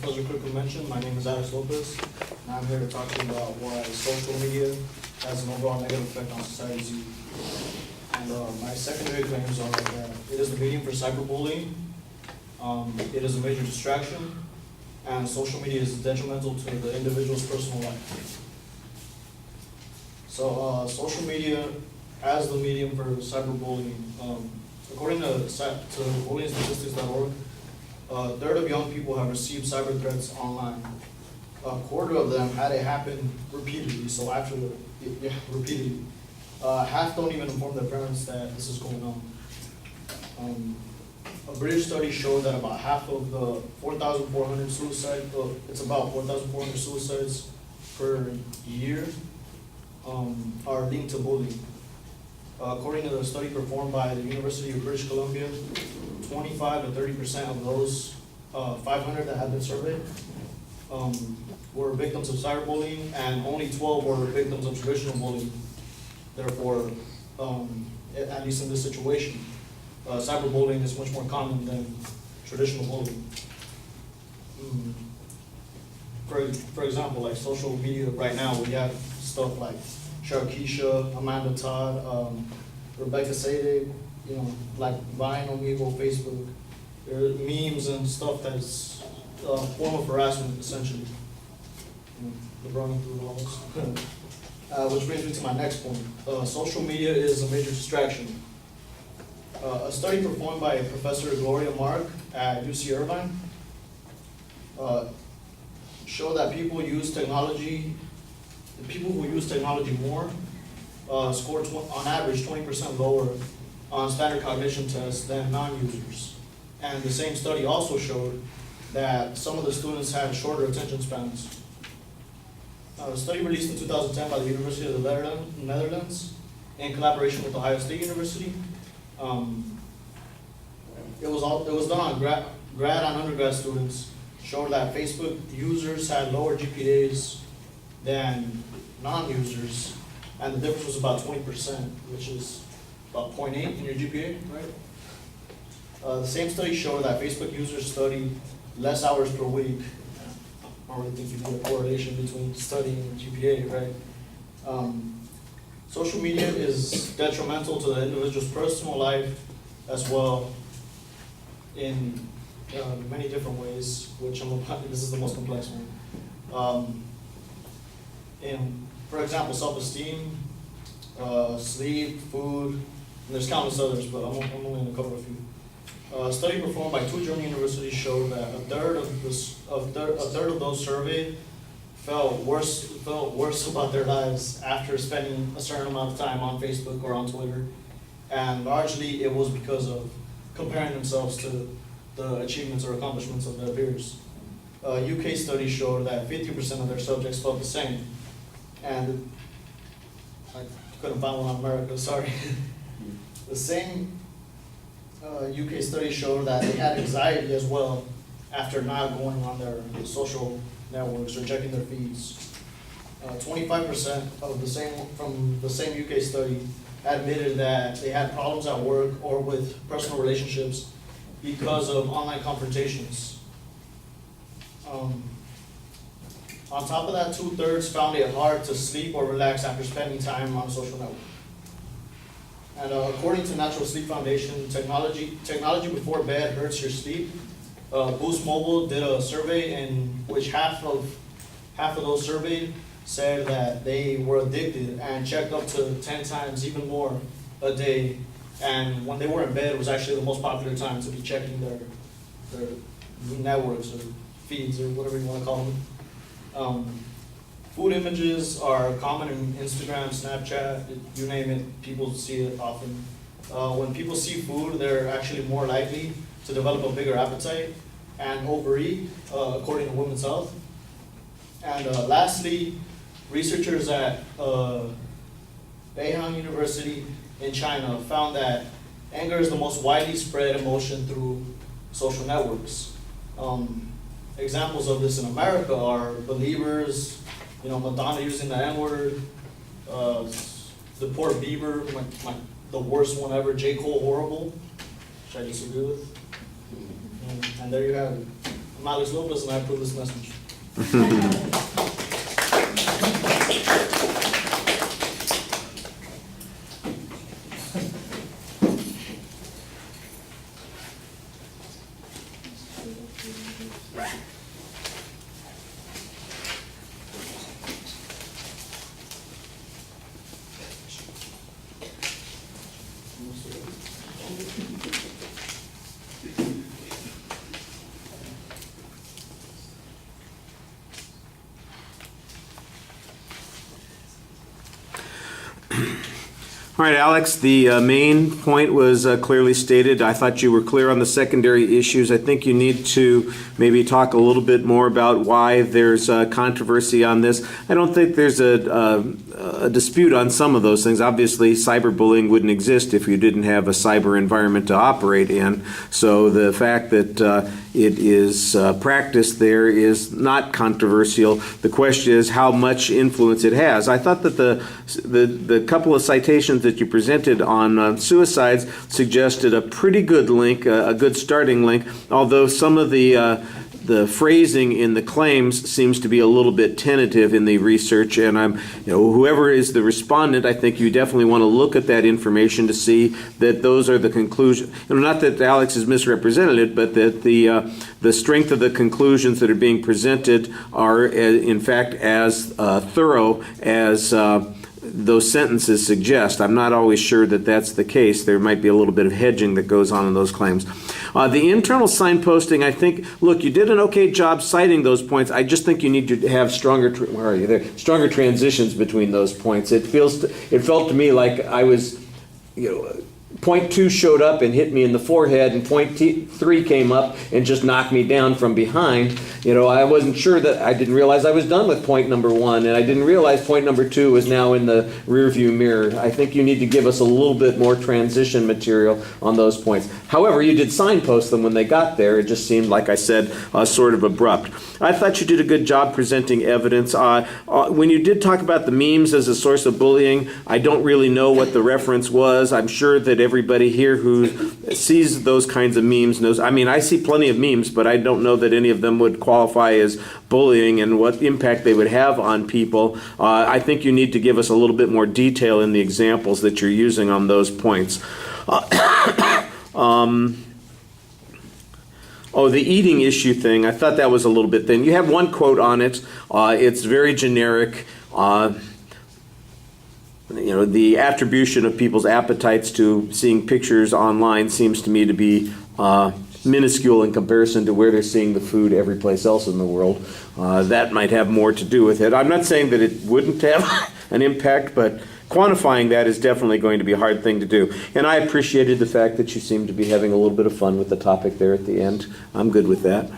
Professor quickly mentioned, my name is Alex Lopez, and I'm here to talk to you about why social media has an overall negative effect on society's youth. And my secondary claims are that it is the medium for cyberbullying, it is a major distraction, and social media is detrimental to the individual's personal life. So social media as the medium for cyberbullying, according to bullyingstatistics.org, a third of young people have received cyber threats online. A quarter of them had it happen repeatedly, so actually, repeatedly. Half don't even inform their parents that this is going on. A British study showed that about half of the 4,400 suicides, it's about 4,400 suicides per year, are linked to bullying. According to the study performed by the University of British Columbia, 25 to 30% of those 500 that had been surveyed were victims of cyberbullying, and only 12 were victims of traditional bullying. Therefore, at least in this situation, cyberbullying is much more common than traditional bullying. For example, like social media right now, we have stuff like Sharkeisha, Amanda Todd, Rebecca Sadig, like Vine, Omegle, Facebook. There are memes and stuff that's a form of harassment, essentially. Running through all this. Which brings me to my next point. Social media is a major distraction. A study performed by Professor Gloria Mark at UC Irvine showed that people who use technology more scored on average 20% lower on standard cognition tests than non-users. And the same study also showed that some of the students had shorter attention spans. A study released in 2010 by the University of the Netherlands in collaboration with Ohio State University. It was done on grad and undergrad students, showed that Facebook users had lower GPAs than non-users, and the difference was about 20%, which is about 0.8 in your GPA, right? The same study showed that Facebook users studied less hours per week. I don't really think you need a correlation between studying and GPA, right? Social media is detrimental to the individual's personal life as well in many different ways, which this is the most complex one. For example, self-esteem, sleep, food, and there's countless others, but I'm only going to cover a few. A study performed by two German universities showed that a third of those surveyed felt worse about their lives after spending a certain amount of time on Facebook or on Twitter, and largely it was because of comparing themselves to the achievements or accomplishments of their peers. A UK study showed that 50% of their subjects felt the same, and I couldn't find one on America, sorry. The same UK study showed that they had anxiety as well after not going on their social networks or checking their feeds. 25% from the same UK study admitted that they had problems at work or with personal relationships because of online confrontations. On top of that, 2/3 found it hard to sleep or relax after spending time on a social network. And according to Natural Sleep Foundation, technology before bed hurts your sleep. Boost Mobile did a survey in which half of those surveyed said that they were addicted and checked up to 10 times, even more, a day. And when they were in bed, it was actually the most popular time to be checking their networks or feeds or whatever you want to call them. Food images are common in Instagram, Snapchat, you name it, people see it often. When people see food, they're actually more likely to develop a bigger appetite and overeat, according to Women's Health. And lastly, researchers at Beihang University in China found that anger is the most widely spread emotion through social networks. Examples of this in America are Believers, Madonna using the N-word, the poor Bieber, the worst one ever, J. Cole, Horrible, which I disagree with. And there you have it. I'm Alex Lopez, and I approve this message. All right, Alex, the main point was clearly stated. I thought you were clear on the secondary issues. I think you need to maybe talk a little bit more about why there's controversy on this. I don't think there's a dispute on some of those things. Obviously, cyberbullying wouldn't exist if you didn't have a cyber environment to operate in. So the fact that it is practiced there is not controversial. The question is how much influence it has. I thought that the couple of citations that you presented on suicides suggested a pretty good link, a good starting link, although some of the phrasing in the claims seems to be a little bit tentative in the research, and whoever is the respondent, I think you definitely want to look at that information to see that those are the conclusions. Not that Alex is misrepresented it, but that the strength of the conclusions that are being presented are, in fact, as thorough as those sentences suggest. I'm not always sure that that's the case. There might be a little bit of hedging that goes on in those claims. The internal signposting, I think, look, you did an okay job citing those points. I just think you need to have stronger transitions between those points. It felt to me like I was, point 2 showed up and hit me in the forehead, and point 3 came up and just knocked me down from behind. I wasn't sure that I didn't realize I was done with point number 1, and I didn't realize point number 2 was now in the rearview mirror. I think you need to give us a little bit more transition material on those points. However, you did signpost them when they got there. It just seemed, like I said, sort of abrupt. I thought you did a good job presenting evidence. When you did talk about the memes as a source of bullying, I don't really know what the reference was. I'm sure that everybody here who sees those kinds of memes knows. I mean, I see plenty of memes, but I don't know that any of them would qualify as bullying and what impact they would have on people. I think you need to give us a little bit more detail in the examples that you're using on those points. The eating issue thing, I thought that was a little bit thin. You have one quote on it. It's very generic. The attribution of people's appetites to seeing pictures online seems to me to be minuscule in comparison to where they're seeing the food every place else in the world. That might have more to do with it. I'm not saying that it wouldn't have an impact, but quantifying that is definitely going to be a hard thing to do. And I appreciated the fact that you seemed to be having a little bit of fun with the topic there at the end. I'm good with that.